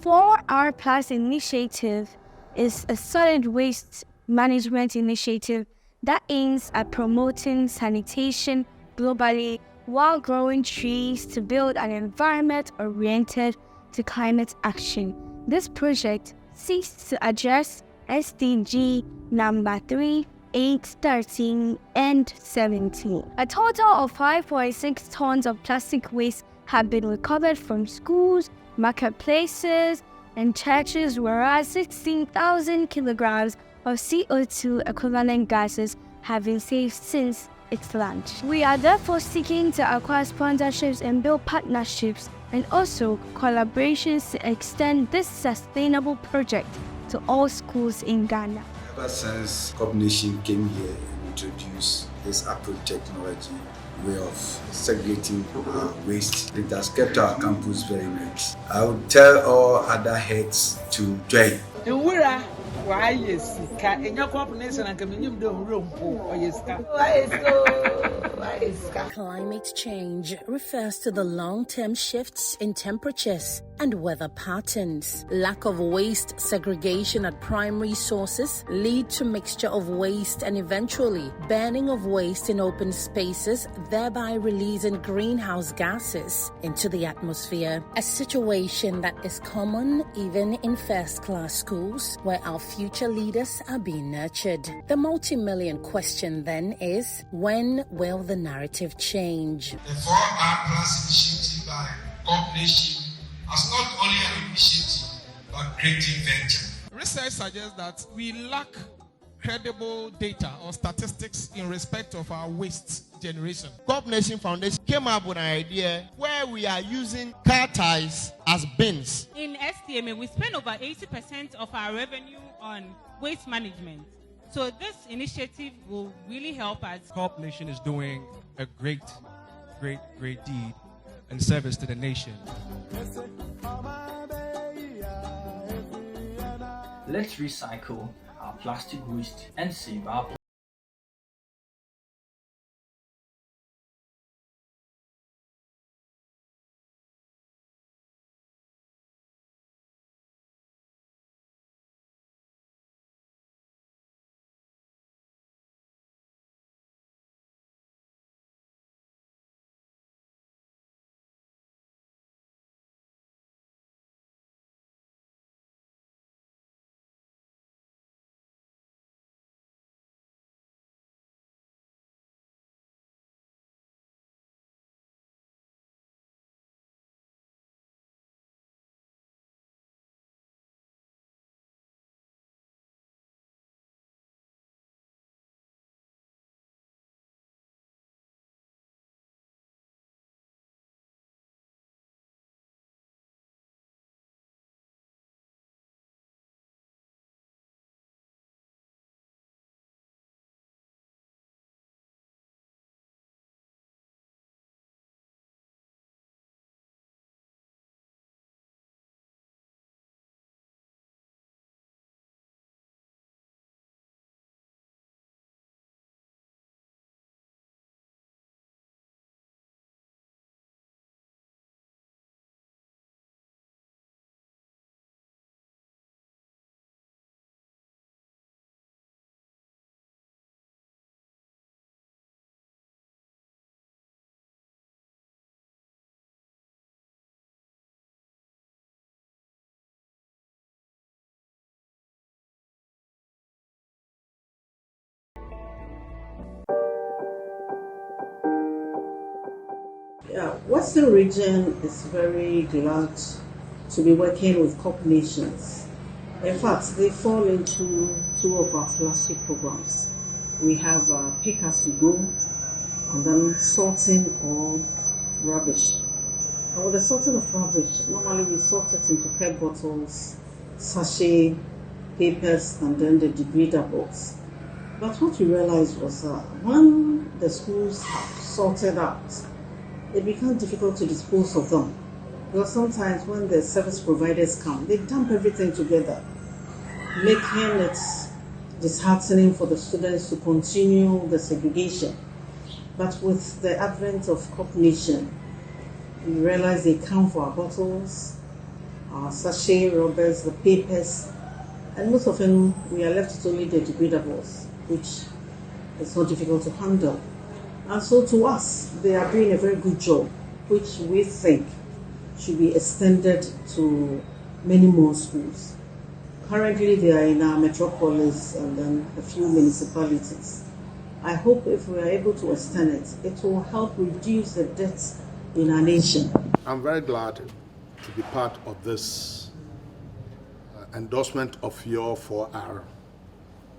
4R Plus initiative is a solid waste management initiative that aims at promoting sanitation globally while growing trees to build an environment oriented to climate action. This project seeks to address SDG number 3, 8, 13, and 17. A total of 5.6 tons of plastic waste have been recovered from schools, marketplaces, and churches, whereas 16,000 kilograms of CO2 equivalent gases have been saved since its launch. We are therefore seeking to acquire sponsorships and build partnerships and also collaborations to extend this sustainable project to all schools in Ghana. Ever since CorpNation came here and introduced this approach technology way of segregating waste, it has kept our campus very nice. I would tell all other heads to join. Why yes, in your CorpNation and communion room or yes, Climate change refers to the long-term shifts in temperatures and weather patterns. Lack of waste segregation at primary sources lead to mixture of waste and eventually burning of waste in open spaces, thereby releasing greenhouse gases into the atmosphere. A situation that is common even in first-class schools where our future leaders are being nurtured. The multi-million question then is, when will the narrative change? The 4R Plus initiative by CorpNation is not only an initiative, but creative venture. Research suggests that we lack credible data or statistics in respect of our waste generation. CorpNation Foundation came up with an idea where we are using car tires as bins. In STMA, we spend over 80% of our revenue on waste management. So this initiative will really help us. CorpNation is doing a great deed in service to the nation. Let's recycle our plastic waste and save our planet. Western region is very glad to be working with CorpNations. In fact, they fall into two of our flagship programs. We have Pick As You Go and then sorting of rubbish. And with the sorting of rubbish, normally we sort it into PET bottles, sachet, papers, and then the degradables. But what we realized was that when the schools have sorted out, it becomes difficult to dispose of them. Because sometimes when the service providers come, they dump everything together, making it disheartening for the students to continue the segregation. But with the advent of CorpNation, we realize they come for our bottles, our sachet rubbers, the papers, and most of them we are left with only the degradables, which is not difficult to handle. And so to us, they are doing a very good job, which we think should be extended to many more schools. Currently, they are in our metropolis and then a few municipalities. I hope if we are able to extend it, it will help reduce the deaths in our nation. I'm very glad to be part of this endorsement of your 4R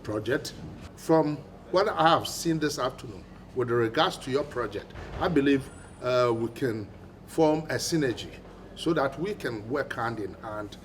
project. From what I have seen this afternoon, with regards to your project, I believe we can form a synergy so that we can work hand in hand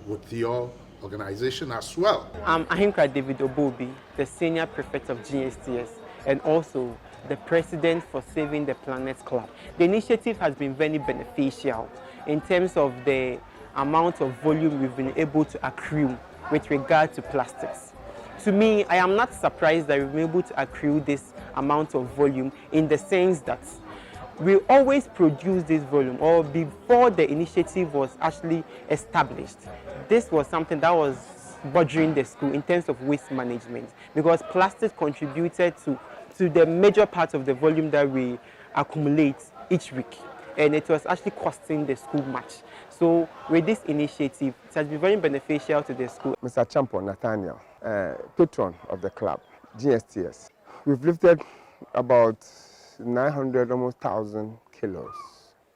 with your organization as well. I'm Ahinkra David Obobi, the Senior Prefect of GSTS and also the President for Saving the Planet Club. The initiative has been very beneficial in terms of the amount of volume we've been able to accrue with regard to plastics. To me, I am not surprised that we've been able to accrue this amount of volume in the sense that we always produce this volume, or before the initiative was actually established, this was something that was bothering the school in terms of waste management, because plastic contributed to the major part of the volume that we accumulate each week, and it was actually costing the school much. So with this initiative, it has been very beneficial to the school. Mr. Champo Nathaniel, patron of the club, GSTS. We've lifted about 900, almost 1,000 kilos,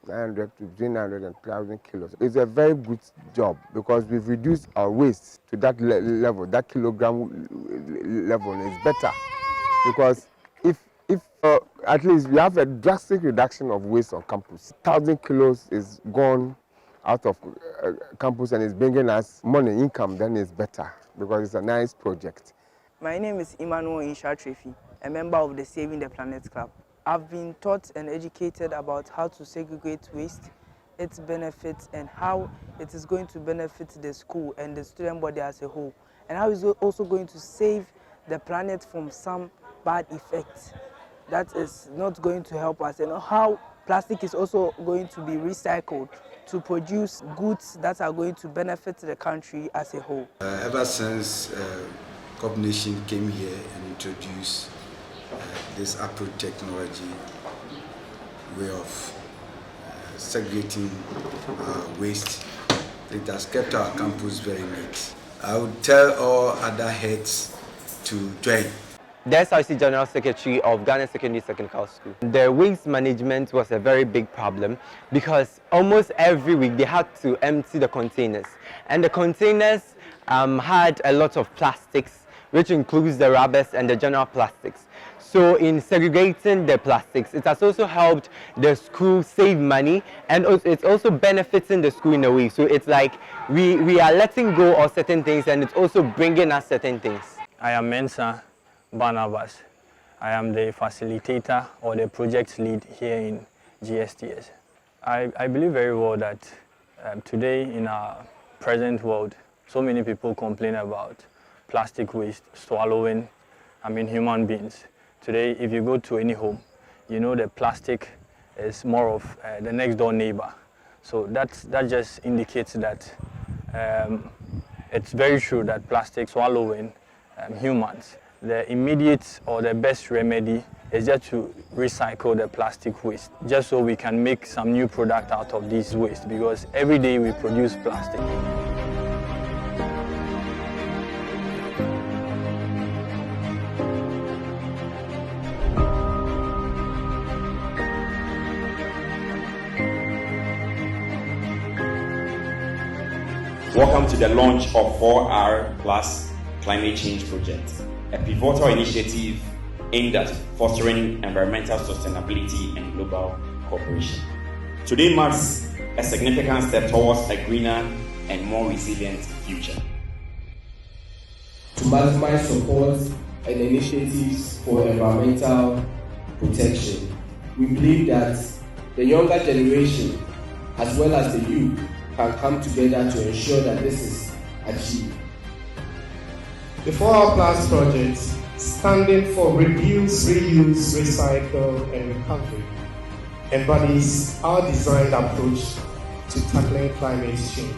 900 to 900 and 1,000 kilos. It's a very good job because we've reduced our waste to that level, that kilogram level is better. Because if at least we have a drastic reduction of waste on campus, 1,000 kilos is gone out of campus and is bringing us money, income, then it's better because it's a nice project. My name is Emmanuel Insha Trefi, a member of the Saving the Planet Club. I've been taught and educated about how to segregate waste, its benefits, and how it is going to benefit the school and the student body as a whole, and how it's also going to save the planet from some bad effects that is not going to help us, and how plastic is also going to be recycled to produce goods that are going to benefit the country as a whole. Ever since CorpNation came here and introduced this approach technology way of segregating waste, it has kept our campus very neat. I would tell all other heads to join. The SRC General Secretary of Ghana Secondary Technical School. The waste management was a very big problem because almost every week they had to empty the containers, and the containers had a lot of plastics, which includes the rubbers and the general plastics. So in segregating the plastics, it has also helped the school save money, and it's also benefiting the school in a way. So it's like we are letting go of certain things, and it's also bringing us certain things. I am Mensa Barnabas. I am the facilitator or the project lead here in GSTS. I believe very well that today in our present world, so many people complain about plastic waste swallowing, human beings. Today, if you go to any home, you know the plastic is more of the next door neighbor. So that just indicates that it's very true that plastic swallowing humans. The immediate or the best remedy is just to recycle the plastic waste, just so we can make some new product out of this waste, because every day we produce plastic. Welcome to the launch of 4R Plus Climate Change Project, a pivotal initiative aimed at fostering environmental sustainability and global cooperation. Today marks a significant step towards a greener and more resilient future. To maximize support and initiatives for environmental protection, we believe that the younger generation as well as the youth can come together to ensure that this is achieved. The 4R Plus project, standing for Reduce, Reuse, Recycle and Recovery, embodies our designed approach to tackling climate change.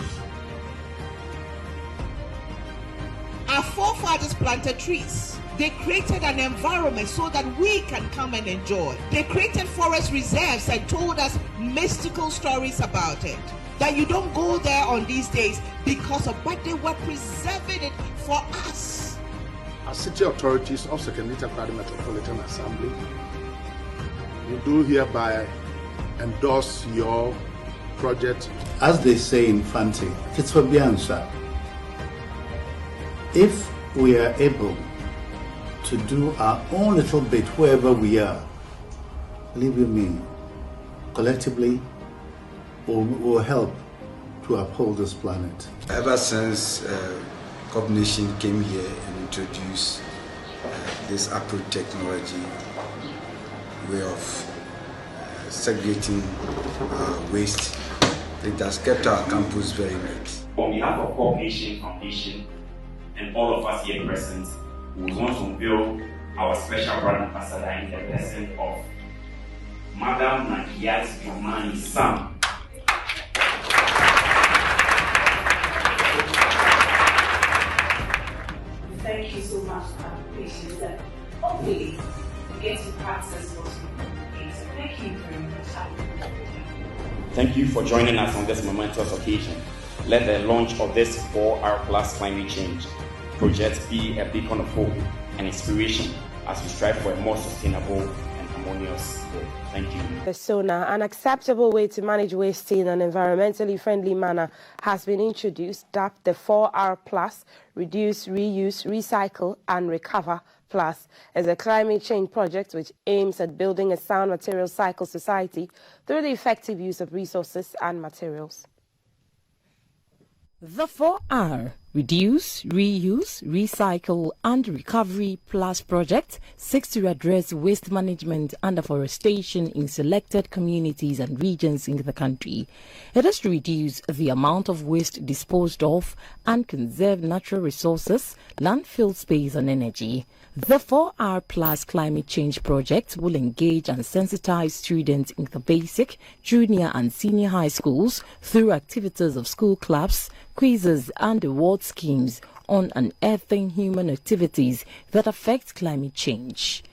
Our forefathers planted trees. They created an environment so that we can come and enjoy. They created forest reserves and told us mystical stories about it. That you don't go there on these days because of, but they were preserving it for us. As city authorities of Secondary Metropolitan Assembly, we do hereby endorse your project. As they say in Fanti, it's for Biansa. If we are able to do our own little bit wherever we are, believe you me, collectively will help to uphold this planet. Ever since CorpNation came here and introduced this approach technology way of segregating waste, it has kept our campus very neat. On behalf of CorpNation Foundation and all of us here present, we want to unveil our special brand ambassador in the person of Madam Nakiat Yomani Sam. Thank you so much for our patience and hopefully we get to practice what we need. So thank you very much. Thank you for joining us on this momentous occasion. Let the launch of this 4R Plus climate change project be a beacon of hope and inspiration as we strive for a more sustainable and harmonious world. Thank you. Persona, an acceptable way to manage waste in an environmentally friendly manner has been introduced, dubbed the 4R Plus, Reduce, Reuse, Recycle and Recover Plus, as a climate change project which aims at building a sound material cycle society through the effective use of resources and materials. The 4R, Reduce, Reuse, Recycle and Recovery Plus project seeks to address waste management and afforestation in selected communities and regions in the country. It is to reduce the amount of waste disposed of and conserve natural resources, landfill space and energy. The 4R Plus climate change project will engage and sensitize students in the basic, junior and senior high schools through activities of school clubs, quizzes and award schemes on unearthing human activities that affect climate change.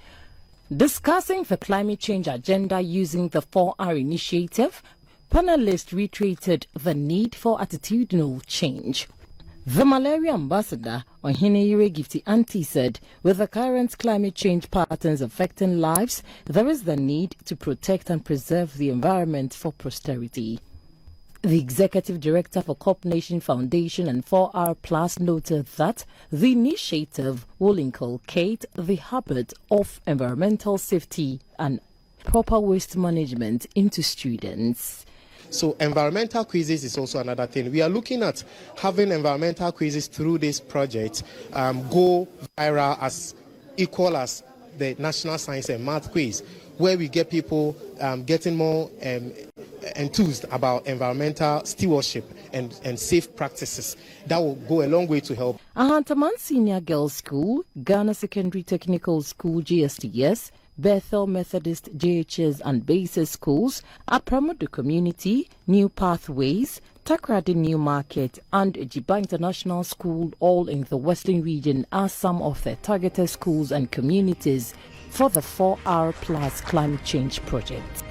Discussing the climate change agenda using the 4R initiative, panelists reiterated the need for attitudinal change. The malaria ambassador, Ohineyire Gifty Auntie, said, with the current climate change patterns affecting lives, there is the need to protect and preserve the environment for posterity. The executive director for CorpNation Foundation and 4R Plus noted that the initiative will inculcate the habit of environmental safety and proper waste management into students. So environmental quizzes is also another thing. We are looking at having environmental quizzes through this project go viral as equal as the National Science and Math quiz, where we get people getting more enthused about environmental stewardship and safe practices. That will go a long way to help. Ahantaman Senior Girls School, Ghana Secondary Technical School GSTS, Bethel Methodist JHS and Basis schools, Apramodu Community, New Pathways, Takrady New Market and Ejiba International School, all in the Western region, are some of the targeted schools and communities for the 4R Plus climate change project.